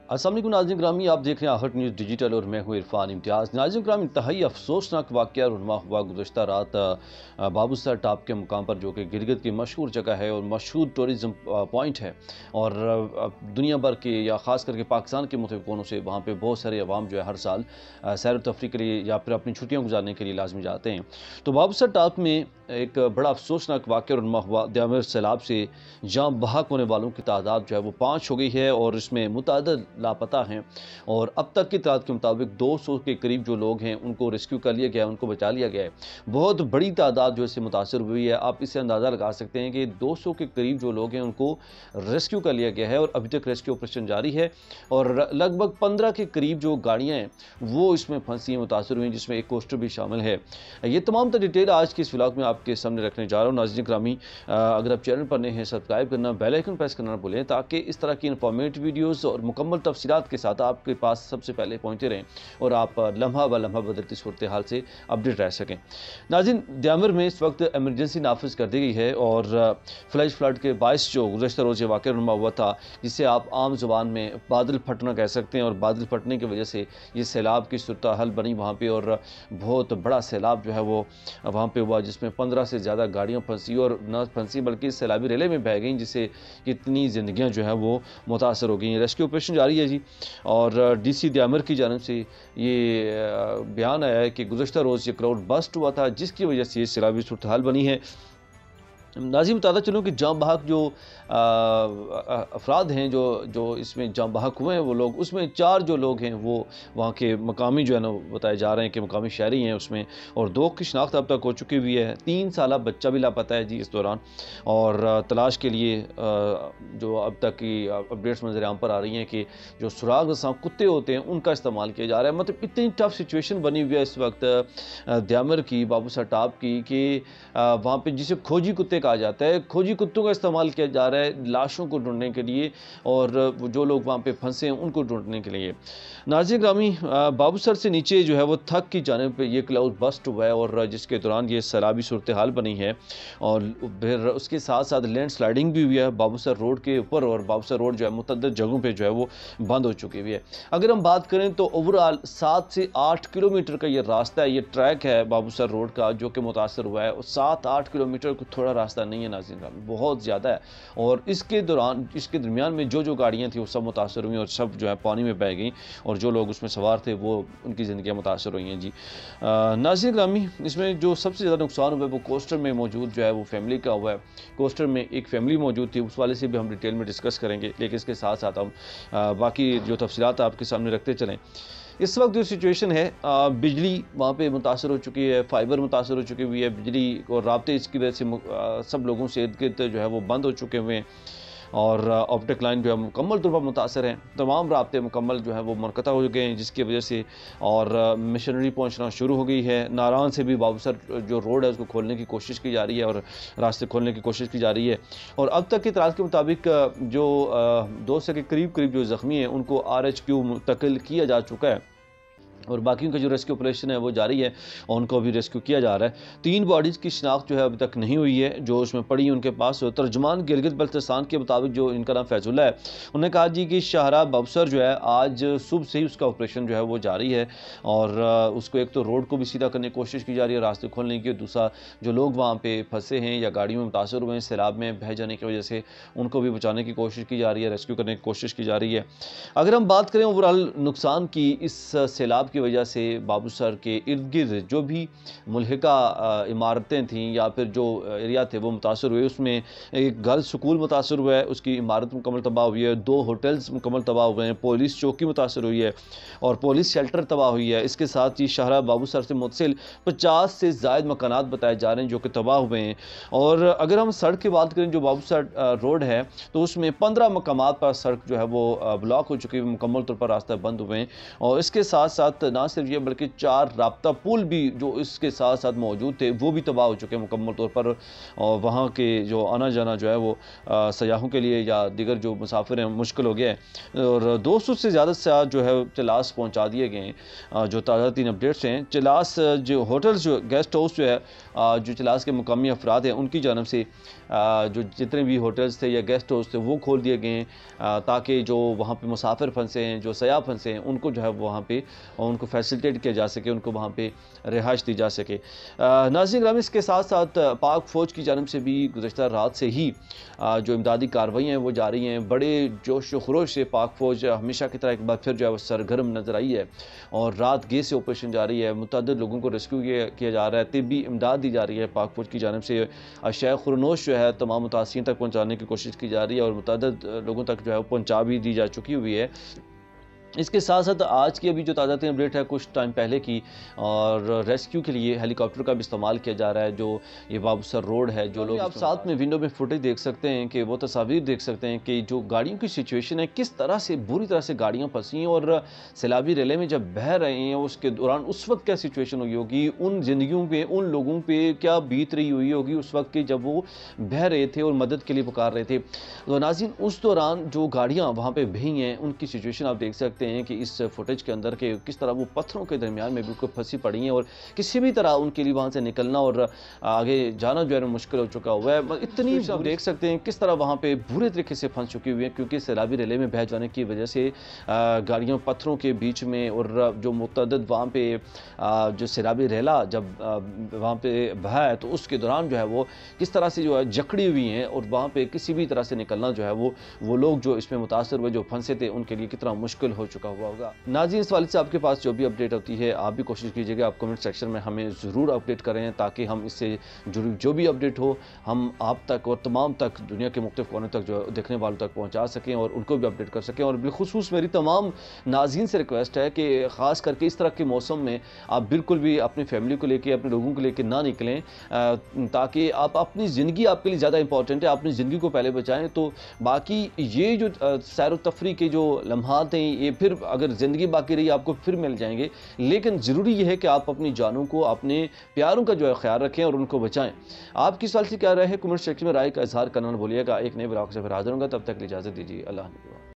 السلام علیکم ناظرین گرامی، آپ دیکھ رہے ہیں آخر نیوز ڈیجیٹل اور میں ہوں عرفان امتیاز۔ ناظرین گرامی، انتہائی افسوسناک واقعہ رونما ہوا گزشتہ رات بابو سر ٹاپ کے مقام پر، جو کہ گلگت کی مشہور جگہ ہے اور مشہور ٹورزم پوائنٹ ہے، اور دنیا بھر کے یا خاص کر کے پاکستان کے مختلف کونوں سے وہاں پہ بہت سارے عوام جو ہے ہر سال سیر و تفریح کے لیے یا پھر اپنی چھٹیاں گزارنے کے لیے لازمی جاتے ہیں۔ تو بابو سر ٹاپ میں ایک بڑا افسوسناک واقعہ رونما ہوا۔ دیامر سیلاب سے جاں بحق ہونے والوں کی تعداد جو ہے وہ 5 ہو گئی ہے، اور اس میں متعدد لاپتہ ہیں، اور اب تک کی تعداد کے مطابق 200 کے قریب جو لوگ ہیں ان کو ریسکیو کر لیا گیا ہے، ان کو بچا لیا گیا ہے۔ بہت بڑی تعداد جو اس سے متاثر ہوئی ہے، آپ اس سے اندازہ لگا سکتے ہیں کہ 200 کے قریب جو لوگ ہیں ان کو ریسکیو کر لیا گیا ہے، اور ابھی تک ریسکیو آپریشن جاری ہے، اور لگ بھگ 15 کے قریب جو گاڑیاں ہیں وہ اس میں پھنسی ہیں، متاثر ہوئی ہیں، جس میں ایک کوسٹر بھی شامل ہے۔ یہ تمام تر ڈیٹیل آج کے اس ولاگ میں آپ کے سامنے رکھنے جا رہا ہوں۔ ناظرین گرامی، اگر آپ چینل پر نئے ہیں، سبسکرائب کرنا، بیل آئیکن پریس کرنا نہ بھولیں، تاکہ اس طرح کی انفارمیٹو ویڈیوز اور مکمل تفصیلات کے ساتھ آپ کے پاس سب سے پہلے پہنچتے رہیں اور آپ لمحہ بہ لمحہ بدلتی صورتحال سے اپڈیٹ رہ سکیں۔ ناظرین، دیامر میں اس وقت ایمرجنسی نافذ کر دی گئی ہے، اور فلیش فلڈ کے باعث جو گزشتہ روز یہ واقعہ رونما ہوا تھا، جسے آپ عام زبان میں بادل پھٹنا کہہ سکتے ہیں، اور بادل پھٹنے کی وجہ سے یہ سیلاب کی صورتحال بنی وہاں پہ، اور بہت بڑا سیلاب جو ہے وہ وہاں پہ ہوا، جس میں 15 سے زیادہ گاڑیاں پھنسی، اور نہ پھنسی بلکہ سیلابی ریلے میں بہہ گئیں، جس سے کتنی زندگیاں جو ہیں وہ متاثر ہو گئیں۔ ریسکیو آپریشن جاری ہے جی، اور ڈی سی دیامر کی جانب سے یہ بیان آیا ہے کہ گزشتہ روز یہ کراؤڈ بسٹ ہوا تھا، جس کی وجہ سے یہ سیلابی صورتحال بنی ہے۔ ناظرین، بتاتا چلوں کہ جاں بحق جو افراد ہیں جو اس میں جاں بحق ہوئے ہیں، وہ لوگ، اس میں 4 جو لوگ ہیں وہ وہاں کے مقامی جو ہے نا بتائے جا رہے ہیں کہ مقامی شہری ہیں اس میں، اور 2 کی شناخت اب تک ہو چکی ہوئی ہے۔ 3 سالہ بچہ بھی لاپتہ ہے جی اس دوران، اور تلاش کے لیے جو اب تک کی اپڈیٹس منظر عام پر آ رہی ہیں کہ جو سراغ رساں کتے ہوتے ہیں ان کا استعمال کیا جا رہا ہے۔ مطلب اتنی ٹف سچویشن بنی ہوئی ہے اس وقت دیامر کی، بابو سر ٹاپ کی، کہ وہاں پہ جسے کھوجی کتے کہا جاتا ہے، کھوجی کتوں کا استعمال کیا جا رہا ہے لاشوں کو ڈھونڈنے کے لیے، اور جو لوگ وہاں پہ پھنسے ہیں ان کو ڈھونڈنے کے لیے۔ ناظرین گرامی، بابو سر سے نیچے جو ہے وہ تھک کی جانب پہ یہ کلاؤڈ بسٹ ہوا ہے، اور جس کے دوران یہ سیلابی صورتحال بنی ہے، اور پھر اس کے ساتھ ساتھ لینڈ سلائڈنگ بھی ہوئی ہے بابو سر روڈ کے اوپر، اور بابو سر روڈ جو ہے متعدد جگہوں پہ جو ہے وہ بند ہو چکی ہوئی ہے۔ اگر ہم بات کریں تو اوورآل 7 سے 8 کلومیٹر کا یہ راستہ ہے، یہ ٹریک ہے بابو سر روڈ کا جو کہ متاثر ہوا ہے، اور 7-8 کلومیٹر کو تھوڑا راستہ نہیں ہے ناظرین، بہت زیادہ ہے، اور اس کے درمیان میں جو گاڑیاں تھیں وہ سب متاثر ہوئی، اور سب جو ہے پانی میں بہہ گئیں، اور جو لوگ اس میں سوار تھے وہ ان کی زندگیاں متاثر ہوئی ہیں جی۔ ناظرین گرامی، اس میں جو سب سے زیادہ نقصان ہوا ہے وہ کوسٹر میں موجود جو ہے وہ فیملی کا ہوا ہے۔ کوسٹر میں ایک فیملی موجود تھی، اس والے سے بھی ہم ڈیٹیل میں ڈسکس کریں گے، لیکن اس کے ساتھ ساتھ ہم باقی جو تفصیلات آپ کے سامنے رکھتے چلیں۔ اس وقت جو سچویشن ہے، بجلی وہاں پہ متاثر ہو چکی ہے، فائبر متاثر ہو چکی ہوئی ہے، بجلی اور رابطے اس کی وجہ سے سب لوگوں سے ارد گرد جو ہے وہ بند ہو چکے ہوئے ہیں، اور آپٹک لائن جو ہے مکمل طور پر متاثر ہیں، تمام رابطے مکمل جو ہے وہ منقطع ہو گئے ہیں، جس کی وجہ سے اور مشنری پہنچنا شروع ہو گئی ہے۔ ناران سے بھی بابو سر جو روڈ ہے اس کو کھولنے کی کوشش کی جا رہی ہے، اور راستے کھولنے کی کوشش کی جا رہی ہے، اور اب تک کی اطلاعات کے مطابق جو 200 کے قریب جو زخمی ہیں ان کو RHQ منتقل کیا جا چکا ہے، اور باقیوں کا جو ریسکیو آپریشن ہے وہ جاری ہے، اور ان کو بھی ریسکیو کیا جا رہا ہے۔ 3 باڈیز کی شناخت جو ہے ابھی تک نہیں ہوئی ہے، جو اس میں پڑی ہیں ان کے پاس۔ ترجمان گلگت بلتستان کے مطابق، جو ان کا نام فیض اللہ ہے، انہوں نے کہا جی کہ شاہراہ بابو سر جو ہے آج صبح سے ہی اس کا آپریشن جو ہے وہ جاری ہے، اور اس کو ایک تو روڈ کو بھی سیدھا کرنے کی کوشش کی جا رہی ہے، راستے کھولنے کی، اور دوسرا جو لوگ وہاں پہ پھنسے ہیں یا گاڑیوں میں متاثر ہوئے ہیں سیلاب میں بہہ جانے کی وجہ سے، ان کو بھی بچانے کی کوشش کی جا رہی ہے، ریسکیو کرنے کی کوشش کی جا رہی ہے۔ اگر ہم بات کریں اوورآل نقصان کی، اس سیلاب کی وجہ سے بابو سر کے ارد گرد جو بھی ملحقہ عمارتیں تھیں یا پھر جو ایریا تھے وہ متاثر ہوئے، اس میں ایک گرلز سکول متاثر ہوا ہے، اس کی عمارت مکمل تباہ ہوئی ہے، 2 ہوٹلز مکمل تباہ ہوئے ہیں، پولیس چوکی متاثر ہوئی ہے، اور پولیس شیلٹر تباہ ہوئی ہے۔ اس کے ساتھ ہی شاہراہ بابو سر سے متصل 50 سے زائد مکانات بتائے جا رہے ہیں جو کہ تباہ ہوئے ہیں، اور اگر ہم سڑک کی بات کریں جو بابو سر روڈ ہے تو اس میں 15 مقامات پر سڑک جو ہے وہ بلاک ہو چکی ہے، مکمل طور پر راستہ بند ہوئے ہیں، اور اس کے ساتھ ساتھ ساتھ نہ صرف یہ بلکہ 4 رابطہ پل بھی جو اس کے ساتھ ساتھ موجود تھے وہ بھی تباہ ہو چکے ہیں مکمل طور پر، اور وہاں کے جو آنا جانا جو ہے وہ سیاحوں کے لیے یا دیگر جو مسافر ہیں مشکل ہو گیا ہے، اور 200 سے زیادہ سیاح جو ہے چلاس پہنچا دیے گئے ہیں۔ جو تازہ 3 اپڈیٹس ہیں، چلاس جو ہوٹلز جو گیسٹ ہاؤس جو ہے جو چلاس کے مقامی افراد ہیں ان کی جانب سے جو جتنے بھی ہوٹلز تھے یا گیسٹ ہاؤس تھے وہ کھول دیے گئے ہیں تاکہ جو وہاں پہ مسافر پھنسے ہیں، جو سیاح پھنسے ہیں، ان کو جو ہے وہاں پہ ان کو فیسیلیٹیٹ کیا جا سکے، ان کو وہاں پہ رہائش دی جا سکے۔ ناظرین گرامی، اس کے ساتھ ساتھ پاک فوج کی جانب سے بھی گزشتہ رات سے ہی جو امدادی کارروائیاں ہیں وہ جاری ہیں۔ بڑے جوش و خروش سے پاک فوج ہمیشہ کی طرح ایک بار پھر جو ہے وہ سرگرم نظر آئی ہے، اور رات گیر سے آپریشن جاری ہے، متعدد لوگوں کو ریسکیو کیا جا رہا ہے، طبی امداد دی جا رہی ہے پاک فوج کی جانب سے، اشیاء خورنوش جو ہے تمام متاثرین تک پہنچانے کی کوشش کی جا رہی ہے، اور متعدد لوگوں تک جو ہے وہ پہنچا بھی دی جا چکی ہوئی ہے۔ اس کے ساتھ ساتھ آج کی ابھی جو تازہ ترین اپڈیٹ ہے کچھ ٹائم پہلے کی، اور ریسکیو کے لیے ہیلی کاپٹر کا بھی استعمال کیا جا رہا ہے، جو یہ بابو سر روڈ ہے، جو لوگ آپ ساتھ میں ونڈو میں فوٹیج دیکھ سکتے ہیں کہ وہ تصاویر دیکھ سکتے ہیں کہ جو گاڑیوں کی سچویشن ہے کس طرح سے بری طرح سے گاڑیاں پھنسی ہیں، اور سیلابی ریلے میں جب بہہ رہے ہیں اس کے دوران اس وقت کیا سچویشن ہوئی ہوگی، ان زندگیوں پہ، ان لوگوں پہ کیا بیت رہی ہوئی ہوگی اس وقت کی جب وہ بہہ رہے تھے اور مدد کے لیے پکار رہے تھے۔ تو ناظرین اس دوران جو گاڑیاں وہاں پہ بہی ہیں ان کی سچویشن آپ دیکھ سکتے ہیں کہ اس فوٹیج کے اندر کہ کس طرح وہ پتھروں کے درمیان میں بالکل پھنسی پڑی ہیں، اور کسی بھی طرح ان کے لیے وہاں سے نکلنا اور آگے جانا جو ہے مشکل ہو چکا ہوا ہے۔ اتنی آپ دیکھ سکتے ہیں کس طرح وہاں پہ برے طریقے سے پھنس چکی ہوئی ہیں، کیونکہ سیلابی ریلے میں بہہ جانے کی وجہ سے گاڑیاں پتھروں کے بیچ میں، اور جو متعدد وہاں پہ جو سیلابی ریلا جب وہاں پہ بہا ہے تو اس کے دوران جو ہے وہ کس طرح سے جو ہے جکڑی ہوئی ہیں، اور وہاں پہ کسی بھی طرح سے نکلنا جو ہے وہ لوگ جو اس میں متاثر ہوئے جو پھنسے تھے ان کے لیے کتنا مشکل ہو چکا ہوا ہوگا۔ ناظرین اس والے سے آپ کے پاس جو بھی اپڈیٹ ہوتی ہے آپ بھی کوشش کیجیے گا آپ کمنٹ سیکشن میں ہمیں ضرور اپڈیٹ کریں، تاکہ ہم اس سے جڑی جو بھی اپڈیٹ ہو ہم آپ تک اور تمام تک دنیا کے مختلف کونوں تک جو دیکھنے والوں تک پہنچا سکیں اور ان کو بھی اپڈیٹ کر سکیں۔ اور بالخصوص میری تمام ناظرین سے ریکویسٹ ہے کہ خاص کر کے اس طرح کے موسم میں آپ بالکل بھی اپنی فیملی کو لے کے، اپنے لوگوں کو لے کے نہ نکلیں، تاکہ آپ اپنی زندگی آپ کے لیے زیادہ امپورٹنٹ ہے، اپنی زندگی کو پہلے بچائیں۔ تو باقی یہ جو سیر و تفریح کے جو لمحات ہیں یہ پھر اگر زندگی باقی رہی آپ کو پھر مل جائیں گے، لیکن ضروری یہ ہے کہ آپ اپنی جانوں کو، اپنے پیاروں کا جو ہے خیال رکھیں اور ان کو بچائیں۔ آپ کی سوال سے کیا رائے ہے کمنٹ سیکشن میں رائے کا اظہار کرنا نہ بھولیے گا۔ ایک نئے بلاگ سے پھر حاضر ہوں گا، تب تک اجازت دیجیے، اللہ حافظ۔